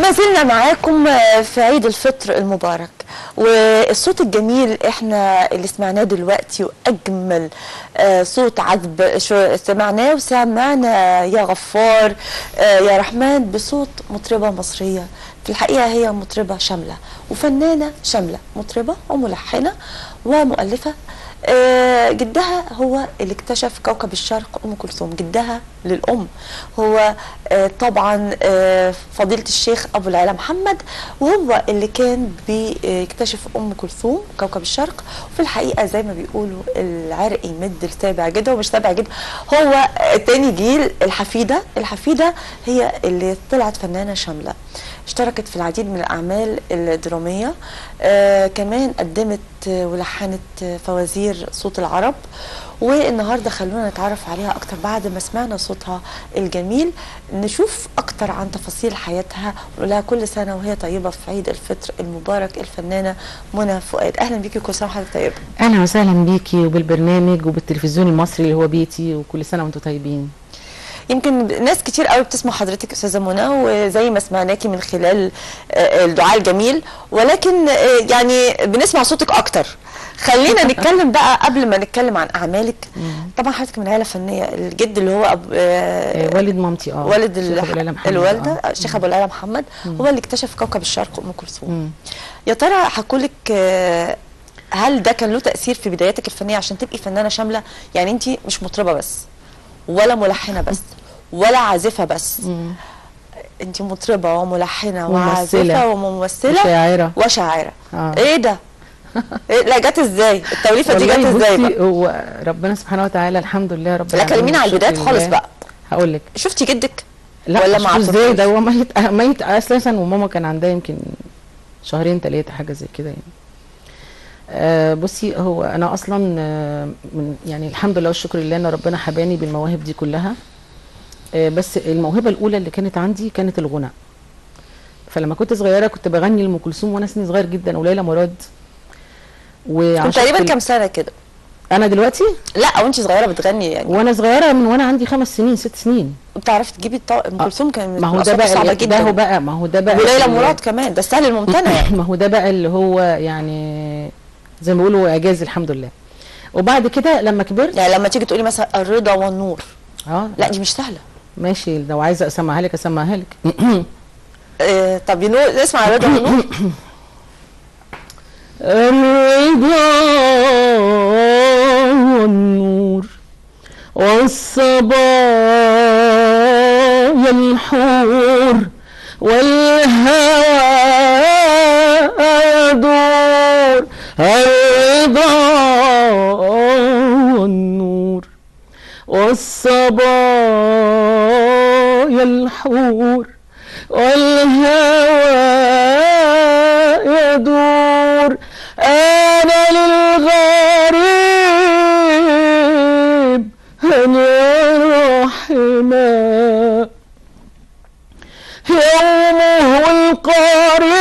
ما زلنا معاكم في عيد الفطر المبارك، والصوت الجميل احنا اللي سمعناه دلوقتي واجمل صوت عذب سمعناه، وسمعنا يا غفار يا رحمن بصوت مطربة مصرية. في الحقيقة هي مطربة شاملة وفنانة شاملة، مطربة وملحنة ومؤلفة. جدها هو اللي اكتشف كوكب الشرق ام كلثوم، جدها للام هو طبعا فضيله الشيخ ابو العلا محمد، وهو اللي كان بيكتشف ام كلثوم كوكب الشرق. وفي الحقيقه زي ما بيقولوا العرق يمد لتابع جده ومش تابع جده، هو تاني جيل. الحفيده هي اللي طلعت فنانه شامله، اشتركت في العديد من الأعمال الدرامية، كمان قدمت ولحنت فوازير صوت العرب. والنهارده خلونا نتعرف عليها أكتر بعد ما سمعنا صوتها الجميل، نشوف أكتر عن تفاصيل حياتها ونقول لها كل سنة وهي طيبة في عيد الفطر المبارك. الفنانة منى فؤاد، أهلا بيكي وكل سنة وحضرتك طيبة. أهلا وسهلا بيكي وبالبرنامج وبالتلفزيون المصري اللي هو بيتي، وكل سنة وأنتم طيبين. يمكن ناس كتير قوي بتسمع حضرتك استاذه منى، وزي ما سمعناكي من خلال الدعاء الجميل، ولكن يعني بنسمع صوتك اكتر. خلينا نتكلم بقى قبل ما نتكلم عن اعمالك. طبعا حضرتك من عائله فنيه، الجد اللي هو والد مامتي والد الوالده الشيخ ابو العلا محمد هو اللي اكتشف كوكب الشرق ام كلثوم. يا ترى حكوا لك هل ده كان له تاثير في بداياتك الفنيه عشان تبقي فنانه شامله؟ يعني انت مش مطربه بس ولا ملحنه بس ولا عازفه بس، انت مطربه وملحنه وعازفه وممثله وشاعره. ايه ده؟ إيه؟ لا جت ازاي التوليفه دي؟ جت ازاي بقى؟ هو ربنا سبحانه وتعالى الحمد لله رب العالمين. لا كلمينا على البدايات خالص بقى. هقول لك، شفتي جدك؟ لا ولا ما ازاي؟ ده هو ميت اساسا، وماما كان عندها يمكن شهرين ثلاثه حاجه زي كده يعني. بصي، هو انا اصلا من يعني الحمد لله والشكر لله ان ربنا حباني بالمواهب دي كلها. بس الموهبه الاولى اللي كانت عندي كانت الغناء. فلما كنت صغيره كنت بغني لام كلثوم وانا سني صغير جدا، وليلى مراد. كنت تقريبا كام سنه كده؟ انا دلوقتي؟ لا وانت صغيره بتغني يعني. وانا صغيره من وانا عندي 5 سنين 6 سنين. بتعرفي تجيبي ام كلثوم؟ كان ما هو ده بقى صعبه جدا. ما هو ده بقى وليلى مراد كمان، ده السهل الممتنع يعني. ما هو ده بقى اللي هو يعني زي ما بيقولوا اعجاز الحمد لله. وبعد كده لما كبرت، يعني لما تيجي تقولي مثلا الرضا والنور، لا دي مش سهله. ماشي، لو عايزه اسمعها لك اسمعها لك. طب نسمع الرضا والنور. الرضا والنور والصبايا الحور والهوى يدور. الرضا والنور والصبايا الحور والهوى يدور. أنا للغريب أنا رحمة، يومه القريب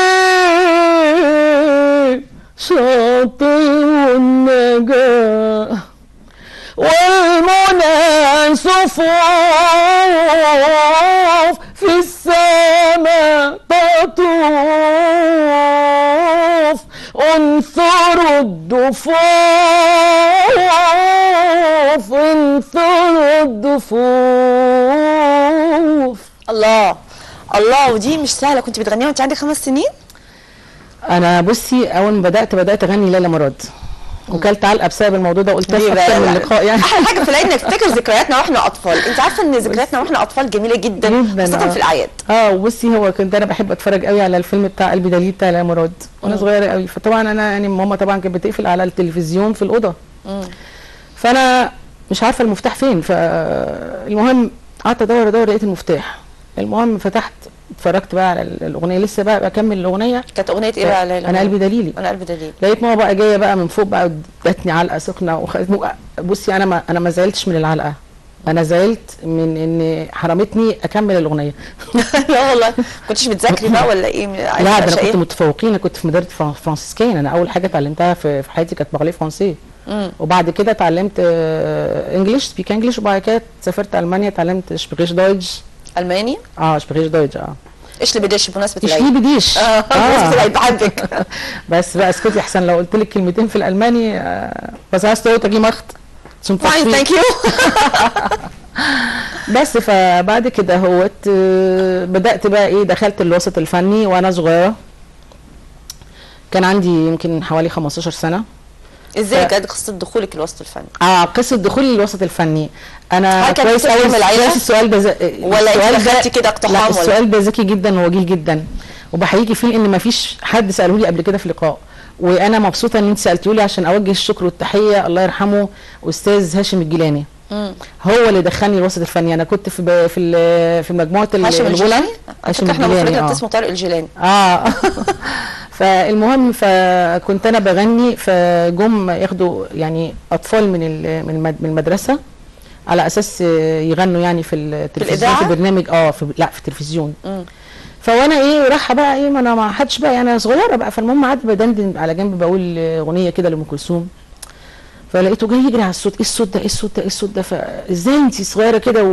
شاطئ النجاة، والمنى صفوف في السماء تطوف. انثروا الضفوف انثروا الضفوف. الله الله، ودي مش سهله. كنت بتغنيها وانت عندك 5 سنين؟ انا بصي اول ما بدات اغني ليلى مراد، وكلت علقه بسبب الموضوع ده، قلت اكتر من لقاء يعني. احلى حاجه في العيد نفتكر ذكرياتنا واحنا اطفال. انت عارفه ان ذكرياتنا واحنا اطفال جميله جدا خاصه في الاعياد. وبصي هو كنت انا بحب اتفرج قوي على الفيلم بتاع قلبي دليل بتاع ليلى مراد وانا صغيره قوي. فطبعا انا يعني ماما طبعا كانت بتقفل على التلفزيون في الاوضه، فانا مش عارفه المفتاح فين. فالمهم قعدت ادور لقيت المفتاح. المهم فتحت اتفرجت بقى على الاغنيه، لسه بقى بكمل الاغنيه. كانت اغنيه ايه بقى ليلى؟ انا قلبي دليلي. انا قلبي دليلي. لقيت ماما بقى جايه بقى من فوق بقى ادتني علقه سخنه بصي انا ما زعلتش من العلقه، انا زعلت من ان حرمتني اكمل الاغنيه. لا والله كنتش بتذاكري بقى ولا ايه؟ لا ده انا كنت متفوقين، انا كنت في مدرسه فرانسيسكان. انا اول حاجه اتعلمتها في حياتي كانت بارلي فرنسي، وبعد كده اتعلمت انجلش، سبيك انجلش، وبعد كده سافرت المانيا اتعلمت شبريش دويتش. الماني؟ شبريش دويتش. ايش اللي بديش بمناسبه ايش العيد؟ ليه بديش بمناسبه العيد بحبك. بس بقى اسكتي احسن لو قلت لك كلمتين في الالماني بس عايز تجي مخت فاين ثانك يو. بس فبعد كده هوت بدات بقى ايه، دخلت الوسط الفني وانا صغيره، كان عندي يمكن حوالي 15 سنه. ازاي كانت قصه دخولك الوسط الفني؟ قصه دخولي للوسط الفني، انا هل كانت كويس بتفهم قوي العيلة؟ السؤال ده ولا انت دخلتي كده اقتحام؟ لا ولا السؤال ده ذكي جدا ووجيه جدا، وبحييكي فيه ان ما فيش حد ساله لي قبل كده في لقاء، وانا مبسوطه ان انت سالتيه لي عشان اوجه الشكر والتحيه الله يرحمه استاذ هاشم الجيلاني. هو اللي دخلني الوسط الفني. انا كنت في مجموعه هاشم الجيلاني. هاشم احنا مفردنا اسمه طارق الجيلاني. فالمهم فكنت انا بغني، فجم ياخدوا يعني اطفال من المدرسه على اساس يغنوا يعني في التلفزيون، في برنامج لا في التلفزيون. فوانا ايه رايحه بقى ايه، ما انا ما حدش بقى يعني انا صغيره بقى، فالمهم قعدت بدندن على جنب بقول اغنيه كده لام كلثوم، فلقيته جاي يجري على الصوت، ايه الصوت ده ايه الصوت ده ايه الصوت ده، فازاي انت صغيره كده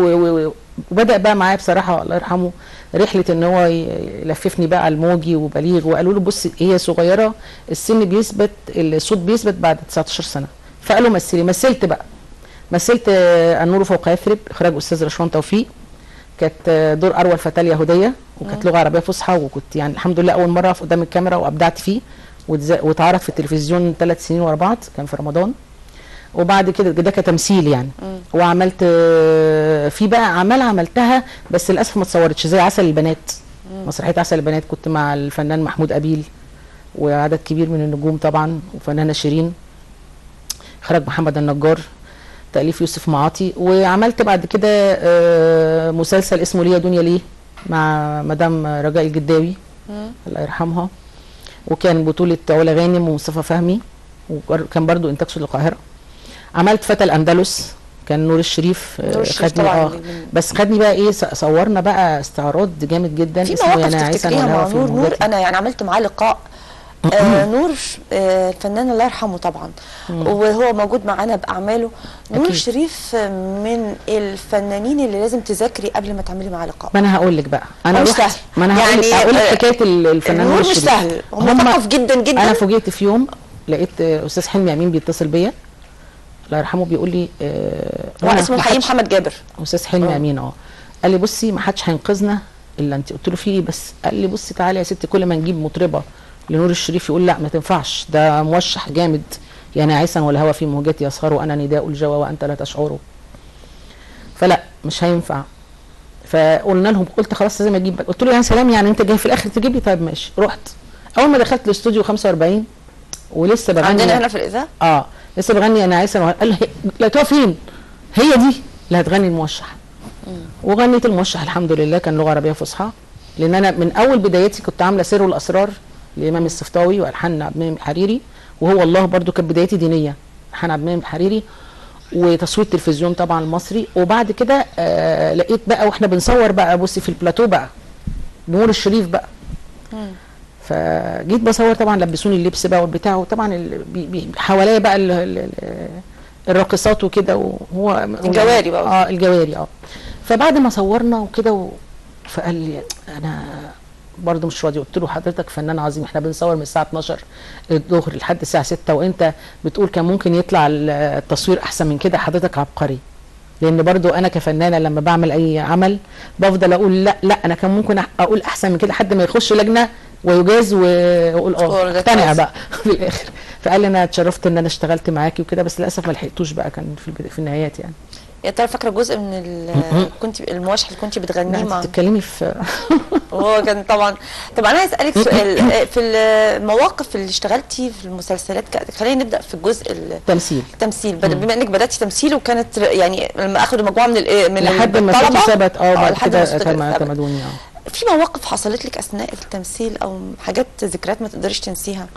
وبدا بقى معايا بصراحه الله يرحمه رحله ان هو يلففني بقى على الموجي وبليغ، وقالوا له بص هي صغيره السن بيثبت الصوت بيثبت بعد 19 سنه، فقالوا مثلي. مثلت بقى، مثلت النور فوق يثرب اخراج استاذ رشوان توفيق، كانت دور اروى الفتاه اليهوديه، وكانت لغه عربيه فصحى، وكنت يعني الحمد لله اول مره اقف قدام الكاميرا وابدعت فيه، واتعرض في التلفزيون 3 سنين ورا بعض، كان في رمضان. وبعد كده ده كتمثيل يعني. وعملت في بقى اعمال عملتها بس للاسف ما اتصورتش، زي عسل البنات، مسرحيه عسل البنات، كنت مع الفنان محمود ابيل وعدد كبير من النجوم طبعا، وفنانه شيرين، اخراج محمد النجار، تاليف يوسف معاطي. وعملت بعد كده مسلسل اسمه ليه يا دنيا ليه مع مدام رجاء الجداوي الله يرحمها، وكان بطوله علا غانم ومصطفى فهمي، وكان برضو انتاج صوت القاهره. عملت فتى الاندلس، كان نور الشريف خدني بس خدني بقى ايه، صورنا بقى استعراض جامد جدا في مواقف تفتكريها مع نور انا يعني عملت معاه لقاء نور الفنان الله يرحمه طبعا، وهو موجود معانا باعماله. نور الشريف من الفنانين اللي لازم تذاكري قبل ما تعملي معاه لقاء. ما انا هقول لك بقى، انا مش سهل، ما انا هقول لك حكايه الفنان نور مش سهل، هو مثقف جدا جدا. انا فوجئت في يوم لقيت استاذ حلمي امين بيتصل بيا الله يرحمه، بيقول لي هو اسمه الحقيقي محمد جابر، استاذ حلمي امين. قال لي بصي ما حدش هينقذنا الا انت. قلت له في ايه بس؟ قال لي بصي تعالي يا ستي، كل ما نجيب مطربه لنور الشريف يقول لا ما تنفعش، ده موشح جامد يعني عيسى والهوى في موجتي يسهر وانا نداء الجوى وانت لا تشعره، فلا مش هينفع. فقلنا لهم، قلت خلاص لازم اجيب. قلت له يا سلام يعني انت جاي في الاخر تجيب لي؟ طيب ماشي. رحت اول ما دخلت الاستوديو 45 ولسه بغني عندنا هنا في الاذاعه لسه بغني انا عيسى، قال لي لقيتوها فين؟ هي دي اللي هتغني الموشح. وغنيت الموشح الحمد لله، كان لغه عربيه فصحى، لان انا من اول بدايتي كنت عامله سر والاسرار لامام السفطاوي والحان عبد المنعم الحريري، وهو الله برضو كانت بدايتي دينيه، الحان عبد المنعم الحريري، وتصوير تلفزيون طبعا المصري. وبعد كده لقيت بقى واحنا بنصور بقى بصي في البلاتو بقى نور الشريف بقى. فجيت بصور طبعا لبسوني اللبس بقى والبتاع، وطبعا حواليا بقى الراقصات وكده، وهو الجواري بقى الجواري فبعد ما صورنا وكده فقال لي انا برضه مش راضي. قلت له حضرتك فنان عظيم، احنا بنصور من الساعه 12 الظهر لحد الساعه 6 وانت بتقول كان ممكن يطلع التصوير احسن من كده، حضرتك عبقري. لان برضو انا كفنانه لما بعمل اي عمل بفضل اقول لا انا كان ممكن اقول احسن من كده لحد ما يخش لجنه ويجاز واقول اقتنع بقى في الاخر. فقال لي انا اتشرفت ان انا اشتغلت معاكي وكده، بس للاسف ما لحقتوش بقى، كان في النهايات يعني. يا ترى فاكره جزء من كنت المواشح اللي كنت بتغنيه مع بتتكلمي في هو كان طبعا. طب انا عايز اسالك سؤال في المواقف اللي اشتغلتي في المسلسلات، خلينا نبدا في الجزء التمثيل. بما انك بداتي تمثيل وكانت يعني لما اخذوا مجموعه من لحد ما صوتي ثبت بعد كده اعتمدوني. في مواقف حصلت لك اثناء التمثيل او حاجات ذكريات ما تقدريش تنسيها؟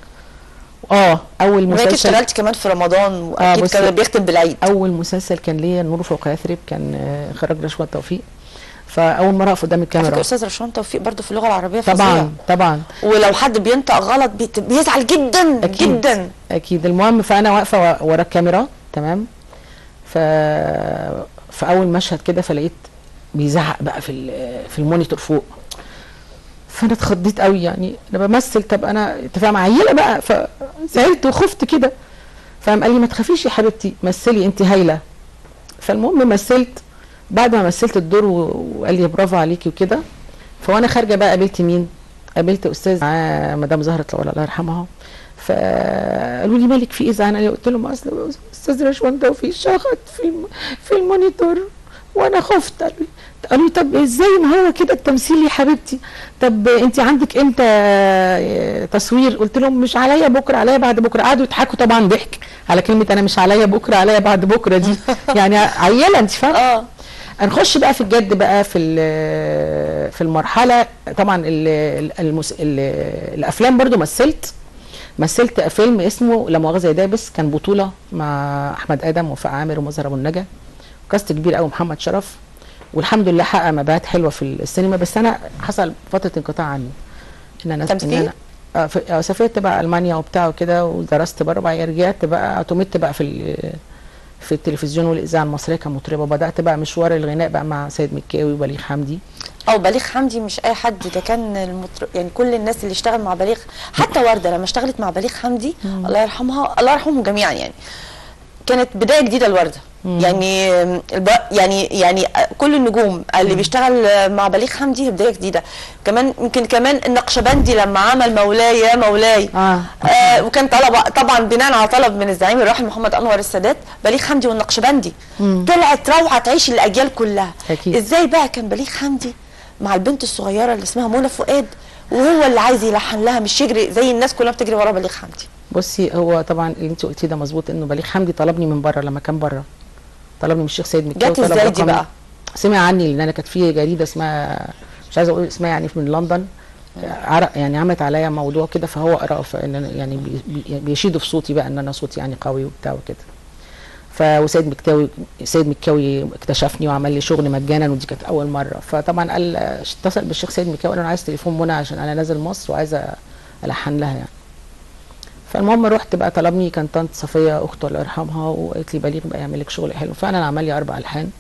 اول مسلسل اشتغلت كمان في رمضان واكيد كان بيختم بالعيد. اول مسلسل كان ليا النور فوق يثرب، كان اخراج رشوان توفيق، فاول مره اقف قدام الكاميرا. استاذ رشوان توفيق برضه في اللغه العربيه طبعا ولو حد بينطق غلط بيزعل جدا أكيد. جدا اكيد. المهم فانا واقفه ورا الكاميرا تمام، في اول مشهد كده فلقيت بيزعق بقى في المونيتور فوق، فانا اتخضيت قوي، يعني انا بمثل، طب انا انت فاهم عيله بقى، فزعلت وخفت كده. فقام قال لي ما تخافيش يا حبيبتي، مثلي انت هايله. فالمهم مثلت. بعد ما مثلت الدور وقال لي برافو عليكي وكده، فوانا خارجه بقى قابلت مين؟ قابلت استاذ مدام زهره العلا الله يرحمها. فقالوا لي مالك في ايه زعلانه؟ قلت لهم اصل استاذ رشوان توفيق شخط في المونيتور وانا خفت. قالوا لي طب ازاي ما هو كده التمثيل يا حبيبتي، طب انت عندك امتى تصوير؟ قلت لهم مش عليا بكره، عليا بعد بكره. قعدوا يضحكوا طبعا ضحك على كلمه انا مش عليا بكره عليا بعد بكره دي يعني عيله انت فاهمه. هنخش بقى في الجد بقى في المرحله. طبعا الافلام برضو مثلت فيلم اسمه لا مؤاخذه يا دابس، كان بطوله مع احمد ادم ووفاء عامر ومظهر ابو النجا، كاست كبير قوي، محمد شرف، والحمد لله حقق مبيعات حلوه في السينما. بس انا حصل فتره انقطاع عني، ان انا سافرت بقى المانيا وبتاع وكده ودرست بره، بعدين رجعت بقى اعتمدت بقى في التلفزيون والاذاعه المصريه كمطربه، وبدات بقى مشوار الغناء بقى مع سيد مكاوي وبليغ حمدي. بليغ حمدي مش اي حد، ده كان يعني كل الناس اللي اشتغل مع بليغ، حتى ورده لما اشتغلت مع بليغ حمدي الله يرحمها، الله يرحمهم جميعا، يعني كانت بدايه جديده لورده. يعني كل النجوم اللي بيشتغل مع بليغ حمدي بدايه جديده. كمان النقشبندي لما عمل مولاي يا مولاي وكان طبعا بناء على طلب من الزعيم الراحل محمد انور السادات، بليغ حمدي والنقشبندي طلعت روعه تعيش الاجيال كلها. أكيد. ازاي بقى كان بليغ حمدي مع البنت الصغيره اللي اسمها منى فؤاد وهو اللي عايز يلحن لها، مش يجري زي الناس كلها بتجري ورا بليغ حمدي؟ بصي هو طبعا اللي انت قلتيه ده مظبوط، انه بليغ حمدي طلبني من بره لما كان بره، طلبني من الشيخ سيد مكاوي. جت ازاي دي بقى؟ سمع عني لان انا كانت في جريده اسمها مش عايزه اقول اسمها يعني من لندن، يعني عملت عليا موضوع كده، فهو قرأ فان يعني بيشيدوا في صوتي بقى ان انا صوتي يعني قوي وبتاع وكده. سيد مكاوي اكتشفني وعمل لي شغل مجانا، ودي كانت اول مره. فطبعا قال اتصل بالشيخ سيد مكاوي قال انا عايز تليفون منى عشان انا نازل مصر وعايزه الحن لها يعني. فالمهم رحت بقى، طلبني كان طنط صفيه اخته الله يرحمها، وقالت لي بليغ بقى يعمل لك شغل حلو. فانا عمل لي 4 الحان،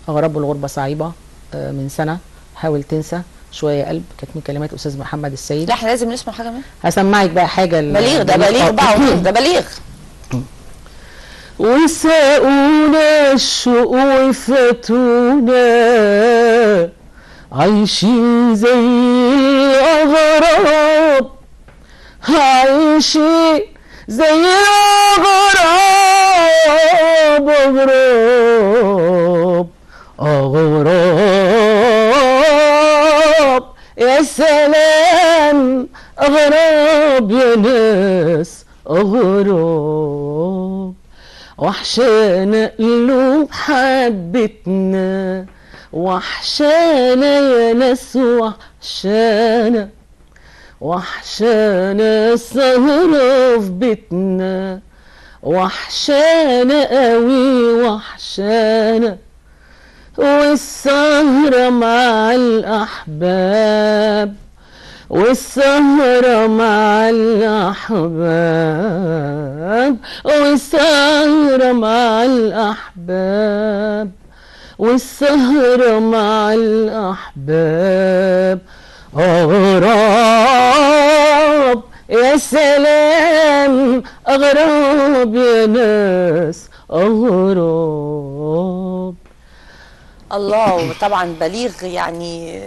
اغرب والغربه صعيبه، من سنه، حاول تنسى، شويه قلب، كانت من كلمات استاذ محمد السيد. لا احنا لازم نسمع حاجه منها. هسمعك بقى حاجه بليغ ده بليغ بقى ده بليغ. وساقونا الشوق وفاتونا عايشين زي الأغراب، عايشين زي الأغراب، أغراب يا سلام، أغراب يا ناس، أغراب وحشانا قلوب حبتنا، وحشانا يا ناس، وحشانا السهرة في بيتنا، وحشانا قوي، وحشانا والسهرة مع الأحباب، والسهرة مع الأحباب، والسهرة مع الأحباب، والسهرة مع الأحباب، أغراب يا سلام، أغراب يا ناس، أغراب. الله. وطبعا بليغ يعني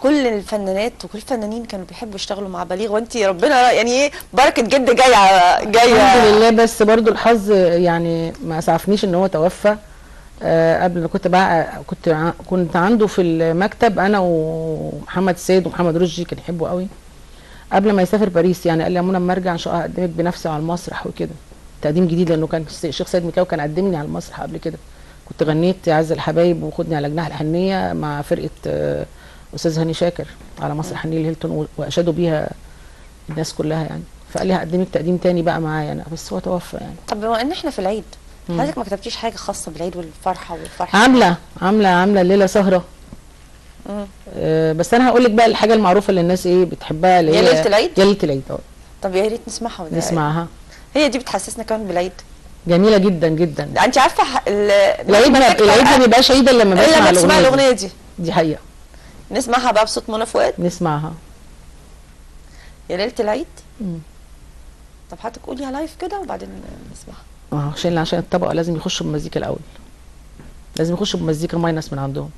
كل الفنانات وكل الفنانين كانوا بيحبوا يشتغلوا مع بليغ، وانت ربنا يعني ايه بركه جد جايه الحمد لله. بس برضو الحظ يعني ما اسعفنيش ان هو توفى. قبل كنت عنده في المكتب انا ومحمد السيد ومحمد رشدي، كان يحبه قوي قبل ما يسافر باريس. يعني قال لي يا منى اما ارجع ان شاء الله اقدمك بنفسي على المسرح وكده، تقديم جديد، لانه كان الشيخ سيد مكاوي كان قدمني على المسرح قبل كده. كنت غنيت عز الحبايب وخدني على جناح الحنيه مع فرقه استاذ هاني شاكر على مسرح النيل هيلتون، واشادوا بيها الناس كلها يعني. فقال لي هقدمك تقديم تاني بقى معايا انا، بس هو توفى يعني. طب بما ان احنا في العيد، حضرتك ما كتبتيش حاجه خاصه بالعيد والفرحه عامله الليله سهره. بس انا هقول لك بقى الحاجه المعروفه اللي الناس بتحبها، اللي هي ليله العيد. ليله العيد طب يا ريت نسمعها. نسمعها. هي دي بتحسسنا كمان بالعيد. جميله جدا جدا. انت عارفه العيد ما بيبقاش عيد الا لما بسمع الاغنيه دي. دي حقيقه. نسمعها بقى بصوت منى فؤاد. نسمعها. يا ليله العيد. طب هتقوليها لايف كده وبعدين نسمعها. عشان الطبقه لازم يخشوا بمزيكا الاول، لازم يخشوا بمزيكا ماينس من عندهم.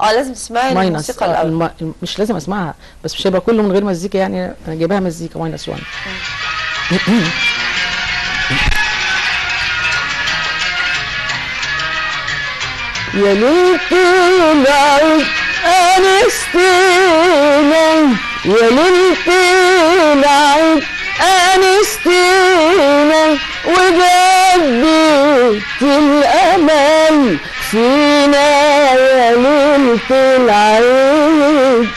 لازم تسمعي الموسيقى الاول. مش لازم اسمعها، بس مش هيبقى كله من غير مزيكا يعني، انا جايباها مزيكا ماينس 1. يا ليت العيد أنستينا، يا ليت العيد أنستينا، وجدت الأمل فينا يا ليلة العيد.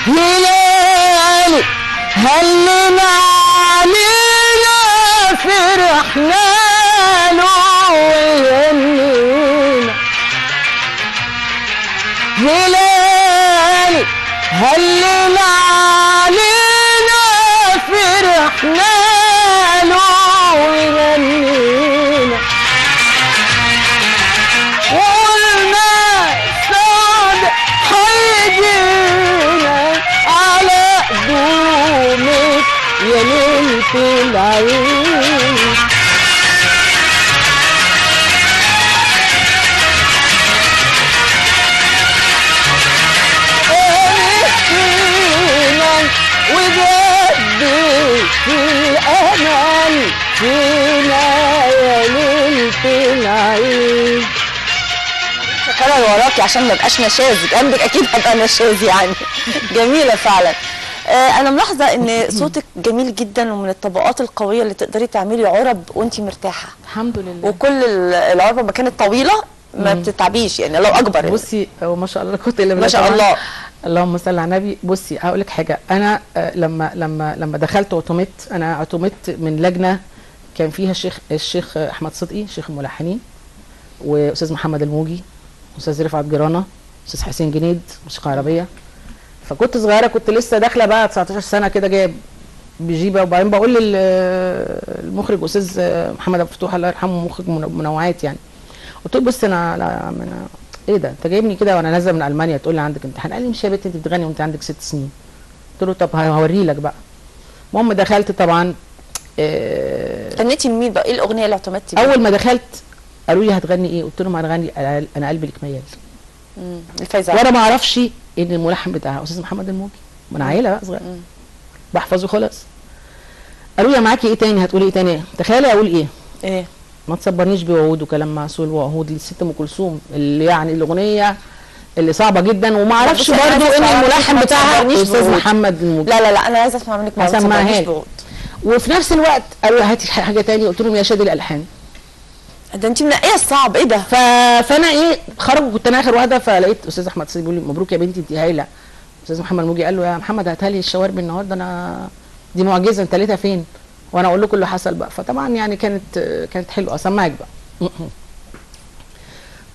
هلالي هلنا علينا فرحنا له ويهنينا، هلالي هلنا علينا فرحنا له ويهنينا، قلنا سعد هيجينا على قدومك يا ليلة العيد. وجدت الأمل فينا يا ليلة العيد. شكرا وراكي عشان ما ابقاش نشاز، جنبك اكيد هبقى نشاز يعني. جميله فعلا. انا ملاحظه ان صوتك جميل جدا، ومن الطبقات القويه اللي تقدري تعملي عرب وانت مرتاحه. الحمد لله. وكل العربه ما كانت طويله ما بتتعبيش يعني لو اكبر. بصي هو ما شاء الله كنت اللي ما شاء الله. اللهم صل على النبي. بصي هقول لك حاجه، انا لما دخلت اعتمدت، انا اعتمدت من لجنه كان فيها الشيخ احمد صدقي شيخ الملحنين، واستاذ محمد الموجي، استاذ رفعت جرانه، استاذ حسين جنيد موسيقى عربيه. فكنت صغيره، كنت لسه داخله بقى 19 سنه كده، جايب بجيبه. وبعدين بقول للمخرج استاذ محمد ابو فتوح الله يرحمه، مخرج منوعات يعني، قلت له بص انا ايه ده، انت جايبني كده وانا نازله من المانيا تقول لي عندك امتحان؟ قال لي مش يا بنتي انت بتغني وانت عندك 6 سنين. قلت له طب هوري لك بقى. المهم دخلت طبعا. غنيتي لمين بقى؟ ايه الاغنيه اللي اعتمدتي بيها؟ اول ما دخلت قالوا لي هتغني ايه؟ قلت لهم هنغني انا قلبي لك ميال. الفايزه. وانا ما اعرفش ان الملحن بتاعها استاذ محمد الموجي، ما انا عيله بقى صغيره بحفظه خلاص. قالوا لي معاكي ايه تاني؟ هتقولي ايه تاني؟ تخيلي اقول ايه؟ ايه؟ ما تصبرنيش بوعود وكلام معسول وعهود للست ام كلثوم، اللي يعني الاغنيه اللي صعبه جدا، وما اعرفش برضه ان الملحن بتاعها استاذ محمد الموجي. لا لا لا انا عايزه اسمع منك ما تصبرنيش بوعود. وفي نفس الوقت قالوا هاتي حاجه تاني، قلت لهم يا شادي الالحان. ده انت منقيه الصعب ايه ده؟ فانا ايه خرجوا، كنت انا اخر واحده، فلقيت استاذ احمد صديق بيقول لي مبروك يا بنتي انت هايله. استاذ محمد الموجي قال له يا محمد هاتها لي الشوارب النهارده، انا دي معجزه، انت لقيتها فين؟ وانا اقول لكم اللي حصل بقى. فطبعا يعني كانت حلوه. اسمعك بقى.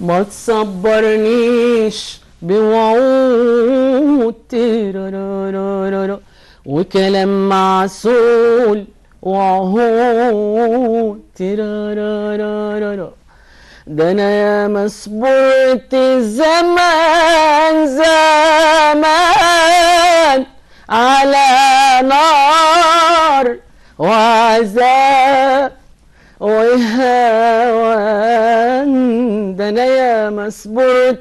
ما تصبرنيش بوعود وكلام معسول وعهود ده انا يا مسبوط زمان على نار وعذاب وهوان، ده انا يا مسبوط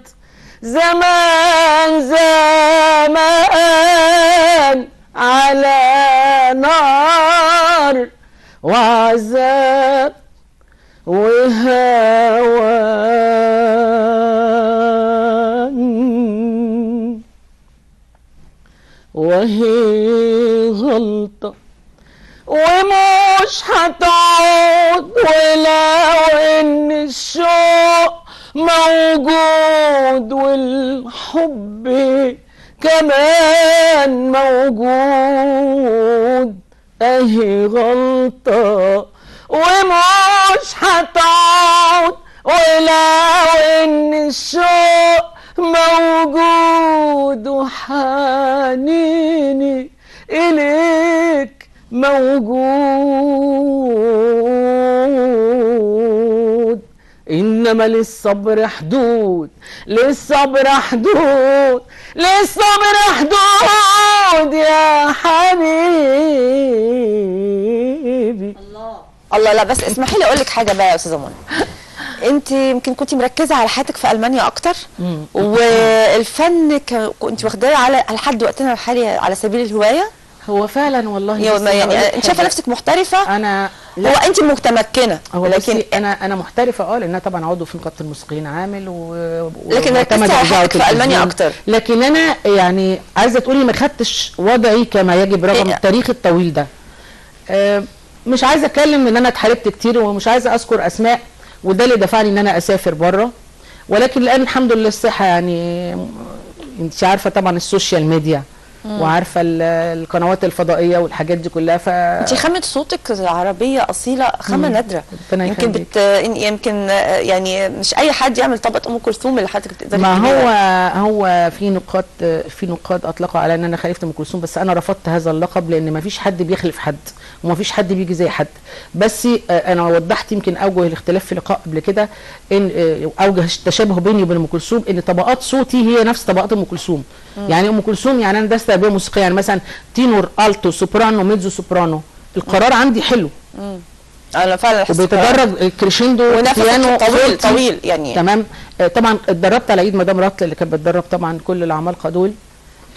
زمان على نار وعذاب وهوان، وهي غلطة ومش هتعود، ولو ان الشوق موجود والحب كمان موجود، اهي غلطة ومش هتعود، ولو ان الشوق موجود وحنيني اليك موجود. انما للصبر حدود، للصبر حدود، للصبر حدود يا حبيبي. الله. لا بس اسمحي لي اقول لك حاجه بقى يا استاذه منى، انت يمكن كنت مركزه على حياتك في المانيا اكتر، والفن كنت واخداه على لحد وقتنا الحالي على سبيل الهوايه. هو فعلا والله يعني انت شايفه نفسك محترفه؟ انا لا. هو انت متمكنه، لكن انا محترفه لان انا طبعا عضو في نقابه الموسيقيين عامل لكن ركزتي على حياتك في المانيا اكتر. لكن انا يعني عايزه تقولي ما خدتش وضعي كما يجب رغم التاريخ الطويل ده. مش عايزه اتكلم ان انا اتحاربت كتير ومش عايزه اذكر اسماء، وده اللي دفعني ان انا اسافر بره، ولكن الان الحمد لله الصحه يعني انت عارفه طبعا السوشيال ميديا وعارفه القنوات الفضائيه والحاجات دي كلها. انت خامه صوتك عربيه اصيله، خامه نادره. يمكن يمكن يعني مش اي حد يعمل طبقه ام كلثوم اللي حضرتك بتقدري. ما هو في نقاد اطلقوا على ان انا خليفه ام كلثوم، بس انا رفضت هذا اللقب لان ما فيش حد بيخلف حد وما فيش حد بيجي زي حد. بس انا وضحت يمكن اوجه الاختلاف في لقاء قبل كده، ان اوجه التشابه بيني وبين ام كلثوم ان طبقات صوتي هي نفس طبقات ام كلثوم. يعني ام كلثوم يعني انا درست تربيه موسيقيه، يعني مثلا تينور، التو، سوبرانو، ميزو سوبرانو، القرار عندي حلو. انا فعلا وبيتدرج الكريشندو بيانو طويل يعني. تمام. طبعا اتدربت على ايد مدام رطل اللي كانت بتدرب طبعا كل العمالقه دول،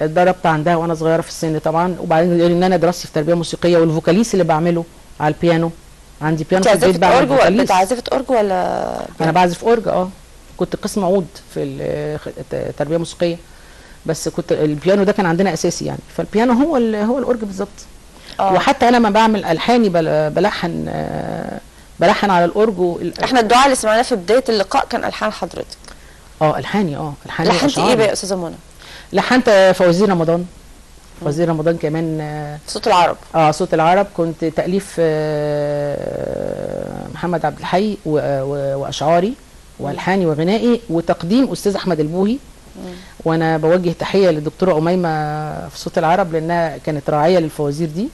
اتدربت عندها وانا صغيره في السن طبعا. وبعدين ان انا دراستي في تربيه موسيقيه والفوكاليس اللي بعمله على البيانو، عندي بيانو في البيت بعمل فوكاليس. انت عازفه اورج ولا؟ انا بعزف اورج. كنت قسم عود في التربيه الموسيقيه، بس كنت البيانو ده كان عندنا اساسي يعني، فالبيانو هو الاورج بالظبط. وحتى انا لما بعمل الحاني بلحن على الاورج. احنا الدعاء اللي سمعناه في بدايه اللقاء كان الحان حضرتك. الحاني لحنت ايه بقى يا استاذه منى؟ لحنت فوازير رمضان. فوازير رمضان كمان في صوت العرب. صوت العرب كنت تاليف محمد عبد الحي واشعاري والحاني وغنائي وتقديم استاذ احمد البوهي. وانا بوجه تحيه للدكتوره اميمه في صوت العرب لانها كانت راعيه للفوازير دي،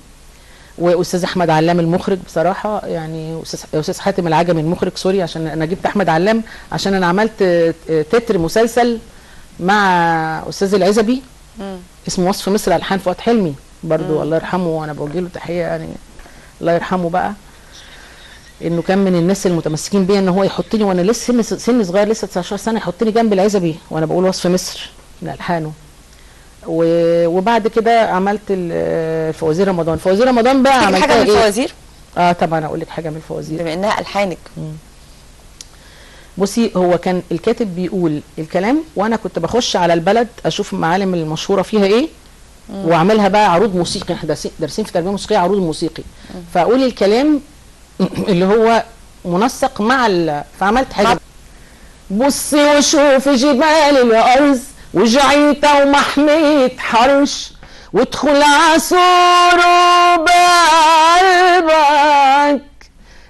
واستاذ احمد علام المخرج بصراحه، يعني استاذ حاتم العجمي المخرج، سوري عشان انا جبت احمد علام عشان انا عملت تتر مسلسل مع استاذ العزبي اسمه وصف مصر الحان فؤاد حلمي برضو الله يرحمه، وانا بوجه له تحيه يعني الله يرحمه بقى، انه كان من الناس المتمسكين بيا ان هو يحطني وانا لسه سني صغير لسه 19 سنه يحطني جنب العزبي وانا بقول وصف مصر من الحانه. وبعد كده عملت فوازير رمضان. فوازير رمضان بقى عملت حاجه من الفوازير؟ طبعا اقول لك حاجه من الفوازير بما انها الحانك. بصي هو كان الكاتب بيقول الكلام وانا كنت بخش على البلد اشوف المعالم المشهوره فيها ايه واعملها بقى عروض موسيقي. احنا دارسين في تربيه موسيقيه عروض موسيقي، فاقول الكلام اللي هو منسق مع فعملت حاجه. بصي وشوف جبال الارز وجعيته ومحمية حرش وادخل عصور بقلبك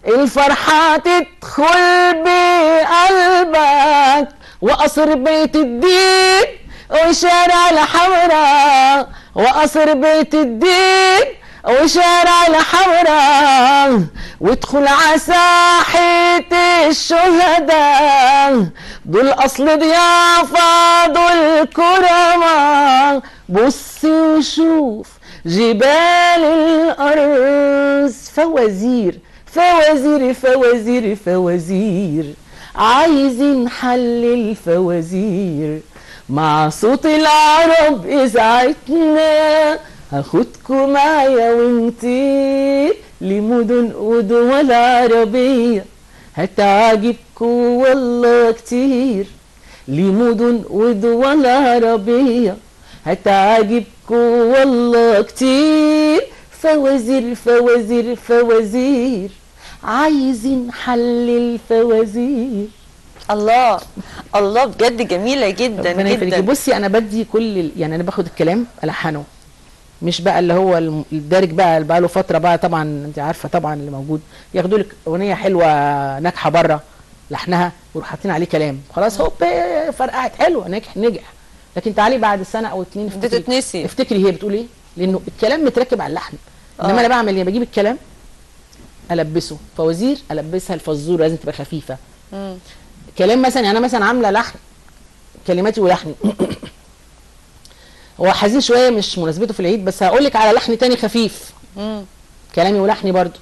الفرحة تدخل بقلبك وقصر بيت الدين وشارع الحمراء وقصر بيت الدين وشارع الحمراء وادخل عساحة الشهداء دول اصل ضيافة دول كرماء. بص وشوف جبال الارز فوازير فوازير فوازير فوازير عايزين حل الفوازير مع صوت العرب اذاعتنا هاخدكوا معايا ونطير لمدن ودول عربية هتعجبكوا والله كتير لمدن ودول عربية هتعجبكوا والله كتير. فوازير فوازير فوازير عايزين حل الفوازير. الله الله بجد جميلة جدا جدا. بصي انا بدي يعني انا باخد الكلام الحنه، مش بقى اللي هو الدارج بقى له فتره بقى طبعا انت عارفه طبعا اللي موجود ياخدوا لك اغنيه حلوه ناجحه بره لحنها ويروحوا حاطين عليه كلام خلاص هو فرقعت حلوه نجح لكن تعالي بعد سنه او اتنين افتكري هي بتقول ايه لانه الكلام متركب على اللحن. انما انا بعمل ايه؟ بجيب الكلام البسه فوازير البسها الفزوره لازم تبقى خفيفه كلام مثلا، يعني انا مثلا عامله لحن، كلماتي ولحني هو حزين شويه مش مناسبته في العيد، بس هقول لك على لحن تاني خفيف كلامي ولحني برضو.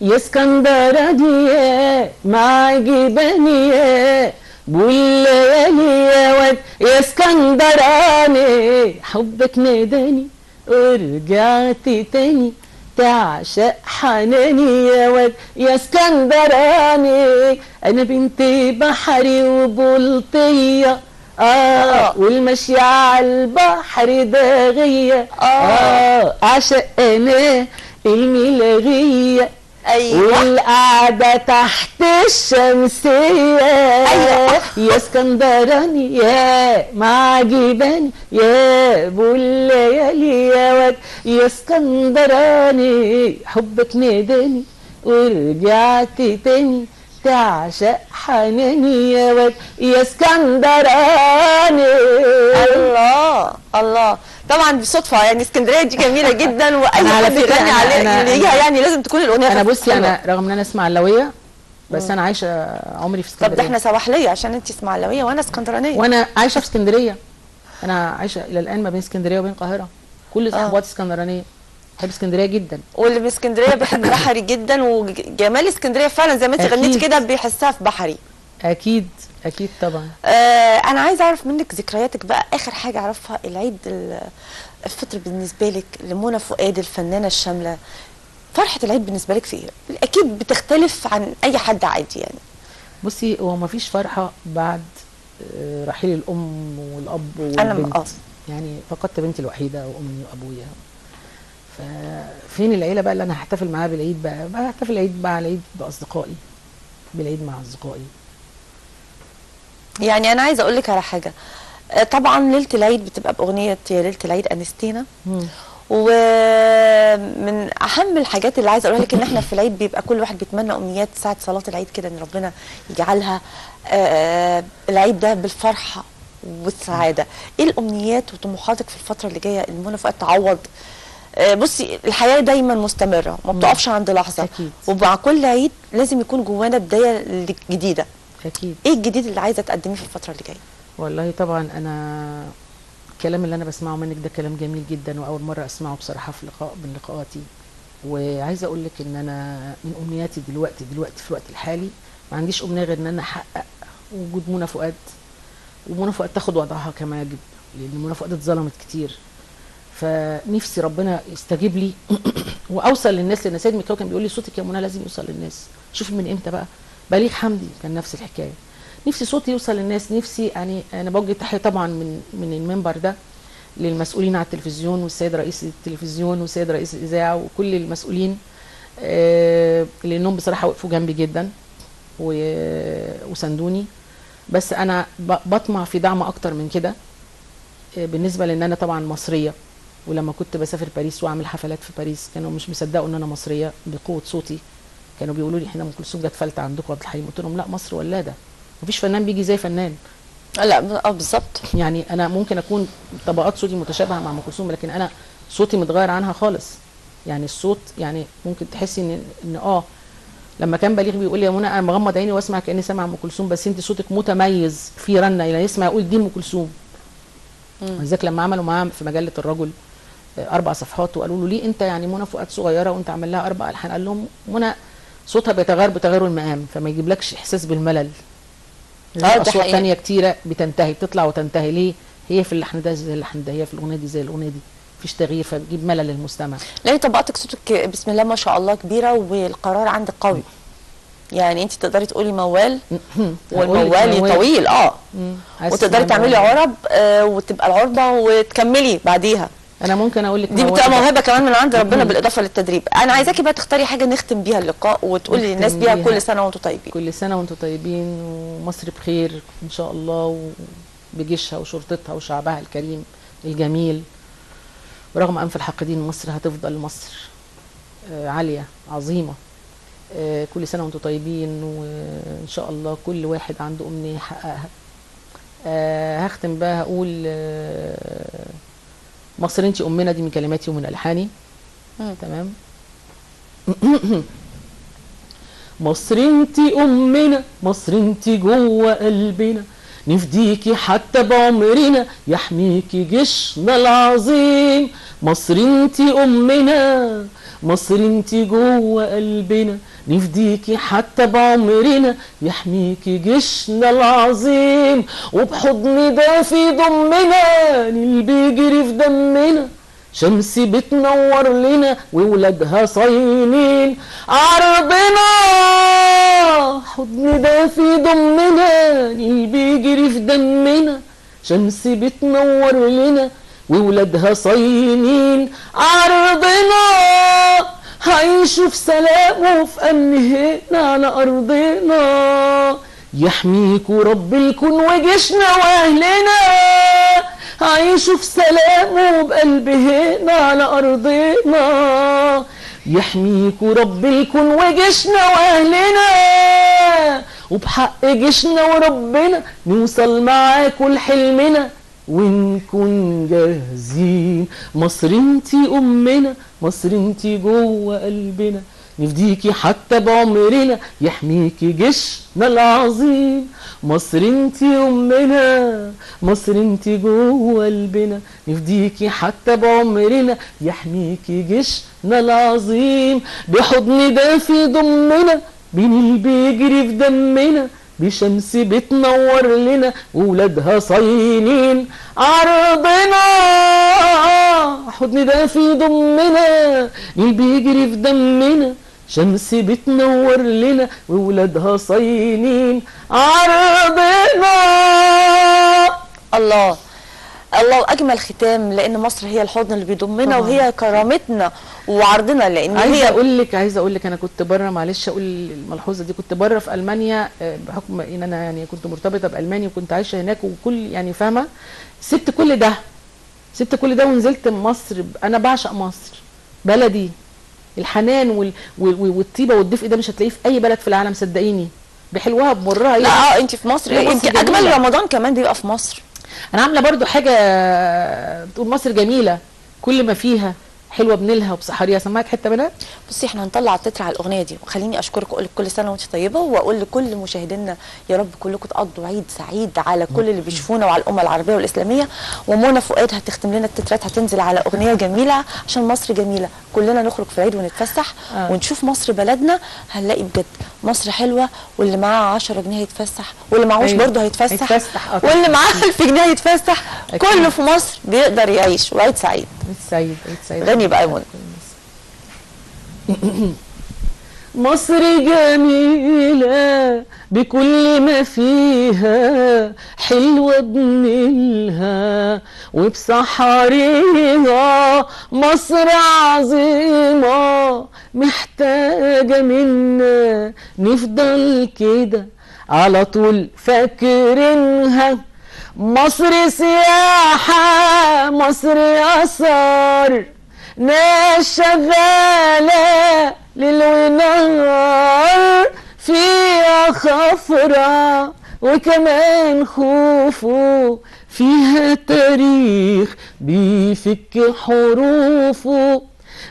يا اسكندراني يا معجباني يا بالليالي يا واد، يا اسكندراني حبك ناداني ورجعت تاني تعشق حناني يا واد، يا اسكندراني انا بنت بحري وبلطية والمشي على البحر داغية عشق انا الملاغية والقعدة تحت الشمسية. يا اسكندراني يا معجباني يا ابو الليالي يا واد، يا اسكندراني حبك ناداني ورجعت تاني تعشق حناني يا واد، يا اسكندراني. الله الله، طبعا بالصدفه يعني اسكندريه دي جميله جدا، واي على حد فكرة يغني عليها يعني لازم تكون الاغنيه انا بصي حلوة. انا رغم ان انا اسماعيلاويه بس انا عايشه عمري في اسكندريه. طب ده احنا سواحليه عشان انت اسماعيلاويه وانا اسكندرانيه. وانا عايشه في اسكندريه، انا عايشه الى الان ما بين اسكندريه وبين القاهره، كل صحباتي اسكندرانيه، بحب اسكندريه جدا. واللي من اسكندريه بيحب بحري جدا، وجمال اسكندريه فعلا زي ما انت غنيتي كده بيحسها في بحري. اكيد اكيد طبعا. انا عايزه اعرف منك ذكرياتك بقى، اخر حاجه اعرفها العيد الفطر بالنسبه لك لمنى فؤاد الفنانه الشامله، فرحه العيد بالنسبه لك في ايه؟ اكيد بتختلف عن اي حد عادي يعني. بصي هو ما فيش فرحه بعد رحيل الام والاب والبنت. انا يعني فقدت بنتي الوحيده وامي وابويا، ففين العيله بقى اللي انا هحتفل معاها بالعيد بقى هحتفل العيد بقى على العيد باصدقائي، بالعيد مع اصدقائي. يعني انا عايزه اقول لك على حاجه، طبعا ليله العيد بتبقى باغنيه يا ليله العيد انستينا، ومن اهم الحاجات اللي عايزه اقولها لك ان احنا في العيد بيبقى كل واحد بيتمنى امنيات ساعه صلاه العيد كده، ان ربنا يجعلها العيد ده بالفرحه والسعاده. ايه الامنيات وطموحاتك في الفتره اللي جايه اللي منى فؤاد تعوض؟ بصي الحياه دايما مستمره، ما بتقفش عند لحظه أكيد. ومع كل عيد لازم يكون جوانا بدايه جديده. اكيد. ايه الجديد اللي عايزه تقدميه في الفتره اللي جايه؟ والله طبعا انا الكلام اللي انا بسمعه منك ده كلام جميل جدا، واول مره اسمعه بصراحه في لقاء من لقاءاتي. وعايزه اقول لك ان انا من امنياتي دلوقتي في الوقت الحالي ما عنديش امنيه غير ان انا احقق وجود منى فؤاد، ومنى فؤاد تاخد وضعها كما يجب، لان منى فؤاد اتظلمت كتير. فنفسي ربنا يستجيب لي واوصل للناس، لان سيد مكاوي كان بيقول لي صوتك يا منى لازم يوصل للناس. شوفي من امتى بقى، بليغ حمدي كان نفس الحكايه. نفسي صوتي يوصل للناس، نفسي يعني انا بوجه تحيه طبعا من المنبر ده للمسؤولين على التلفزيون، والسيد رئيس التلفزيون والسيد رئيس الاذاعه وكل المسؤولين، لانهم بصراحه وقفوا جنبي جدا وساندوني. بس انا بطمع في دعم اكتر من كده، بالنسبه لان انا طبعا مصريه، ولما كنت بسافر باريس واعمل حفلات في باريس كانوا مش مصدقوا ان انا مصريه بقوه صوتي. كانوا بيقولوا لي احنا ام كلثوم جت فلتة عندكم عبد الحليم، قلت لهم لا، مصر ولاده، مفيش فنان بيجي زي فنان. لا بالظبط. يعني انا ممكن اكون طبقات صوتي متشابهه مع ام كلثوم، لكن انا صوتي متغير عنها خالص. يعني الصوت يعني ممكن تحسي ان لما كان بليغ بيقول لي يا منى انا مغمض عيني واسمع كاني سامع ام كلثوم، بس انت صوتك متميز في رنه، يعني يسمع يقول دي ام كلثوم. ولذلك لما عملوا معاه في مجله الرجل 4 صفحات وقالوا له ليه انت يعني منى فؤاد صغيره وانت عامل لها 4 الحان، قال لهم منى صوتها بيتغير بتغير المقام، فما يجيبلكش احساس بالملل. اصوات ثانيه كتيره بتنتهي، بتطلع وتنتهي، ليه؟ هي في اللحن ده زي اللحن ده، هي في الاغنيه دي زي الاغنيه دي، مفيش تغيير، فبتجيب ملل للمستمع. لان طبقتك صوتك بسم الله ما شاء الله كبيره، والقرار عندك قوي. يعني انت تقدري تقولي موال والموال طويل وتقدري تعملي عرب وتبقى العربه وتكملي بعديها. انا ممكن اقول لك دي بتبقى موهبه كمان من عند ربنا بالاضافه للتدريب. انا عايزاكي بقى تختاري حاجه نختم بيها اللقاء وتقولي للناس بيها كل سنه وانتم طيبين. كل سنه وانتم طيبين، ومصر بخير ان شاء الله، بجيشها وشرطتها وشعبها الكريم الجميل. ورغم انف الحاقدين مصر هتفضل مصر عاليه عظيمه. كل سنه وانتم طيبين، وان شاء الله كل واحد عنده امنيه يحققها. هختم بقى هقول مصر انت امنا دي من كلماتي ومن الحاني. تمام. مصر انت امنا، مصر انت جوه قلبنا، نفديكي حتى بعمرنا، يحميكي جيشنا العظيم. مصر انت امنا، مصر انت جوه قلبنا، نفديكي حتى بعمرنا، يحميكي جيشنا العظيم. وبحضن دافي ضمنا، نيل بيجري في دمنا، شمس بتنور لنا وولادها صاينين عرضنا. حضن دافي ضمنا، نيل بيجري في دمنا، شمس بتنور لنا وولادها صاينين عرضنا. هيعيشوا في سلام وفي امن هنا على ارضنا، يحميكوا رب الكون وجيشنا واهلنا. هيعيشوا في سلام وبقلب هنا على ارضنا، يحميكوا رب الكون وجيشنا واهلنا. وبحق جيشنا وربنا نوصل معاكوا لحلمنا ونكون جاهزين. مصر انتي امنا، مصر انتي جوه قلبنا، نفديكي حتى بعمرنا، يحميكي جيشنا العظيم. مصر انتي امنا، مصر انتي جوه قلبنا، نفديكي حتى بعمرنا، يحميكي جيشنا العظيم. بحضن دافي ضمنا، بنيل بيجري في دمنا، بشمس بتنور لنا وولادها صاينين عرضنا. حضن دافي ضمنا، نيل بيجري في دمنا، شمس بتنور لنا وولادها صاينين عرضنا. الله الله، واجمل ختام، لان مصر هي الحضن اللي بيضمنا وهي كرامتنا وعرضنا. لان عايزه اقول لك انا كنت بره، معلش اقول الملحوظه دي، كنت بره في المانيا بحكم ان انا يعني كنت مرتبطه بالمانيا وكنت عايشه هناك وكل يعني فاهمه، سبت كل ده ونزلت مصر. انا بعشق مصر، بلدي. الحنان والطيبه والدفء ده مش هتلاقيه في اي بلد في العالم، صدقيني، بحلوها بمرها. لا انت في مصر، انت اجمل رمضان كمان بيبقى في مصر. انا عامله برضو حاجه بتقول مصر جميله كل ما فيها حلوه بنيلها وبصحاريها. سمعك حته منها. بصي احنا هنطلع التتر على الاغنيه دي، وخليني اشكرك واقول لك كل سنه وانت طيبه، واقول لكل مشاهدينا يا رب كلكم تقضوا عيد سعيد على كل اللي بيشوفونا وعلى الامه العربيه والاسلاميه. ومنى فؤاد هتختم لنا التترات، هتنزل على اغنيه جميله عشان مصر جميله. كلنا نخرج في العيد ونتفسح ونشوف مصر بلدنا، هنلاقي بجد مصر حلوه. واللي معاه 10 جنيه هيتفسح، واللي معهوش برضه هيتفسح، واللي معاه 1000 جنيه هيتفسح. كله في مصر بيقدر يعيش. وعيد سعيد. عيد سعيد. غني بقى يا منى. مصر جميلة بكل ما فيها، حلوة بنيلها وبصحاريها. مصر عظيمة محتاجة منا نفضل كده على طول فاكرينها. مصر سياحة، مصر آثار، ناس شغالة ليل ونهار، فيها خفرة وكمان خوفه، فيها تاريخ بيفك حروفه،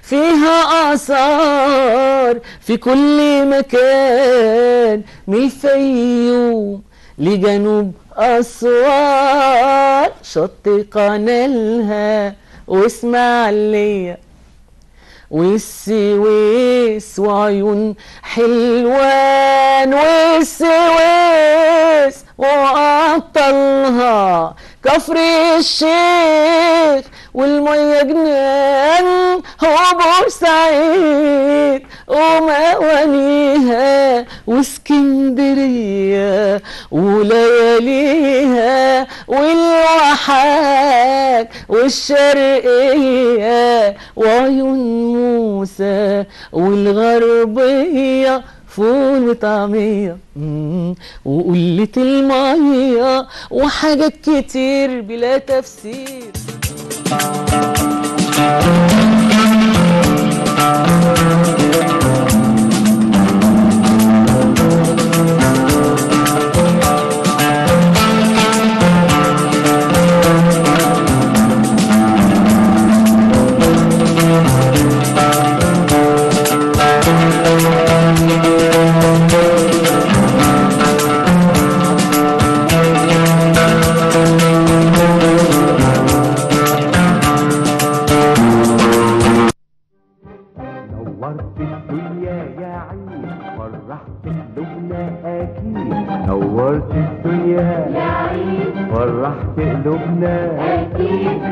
فيها آثار في كل مكان، من الفيوم لجنوب أسوان، شط قنالها واسماعيلية والسويس وعيون حلوان، والسويس وأبطالها كفر الشيخ والمية جنان، وبورسعيد وموانيها واسكندرية ولياليها، والواحات والشرقية وعيون موسى والغربية، فول وطعمية وقلة المية وحاجات كتير بلا تفسير. فرحت قلوبنا،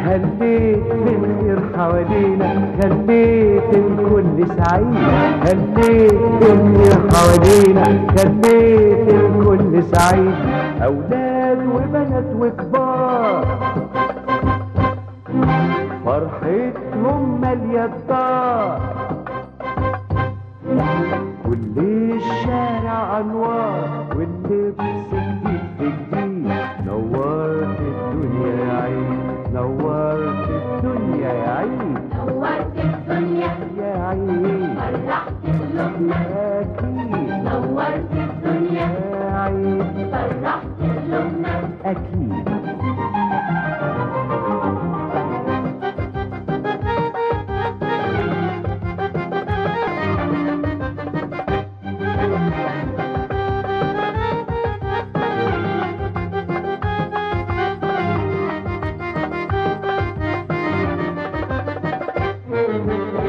هليت بالخير حوالينا، خليت الكل سعيد، هليت بالخير حوالينا، خليت الكل سعيد، أولاد وبنات وكبار فرحتهم مالية الدار، كل الشارع أنوار واللبس جديد في جديد، نورت الدنيا يا عيد، نورت الدنيا يا عيد، نورت الدنيا يا عيد، فرحت قلوبنا أكيد، نورت الدنيا يا عيد، فرحت قلوبنا أكيد.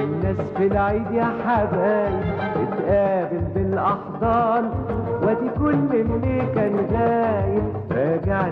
الناس في العيد يا حبايب اتقابل بالأحضان، وادي كل اللي كان غايب راجع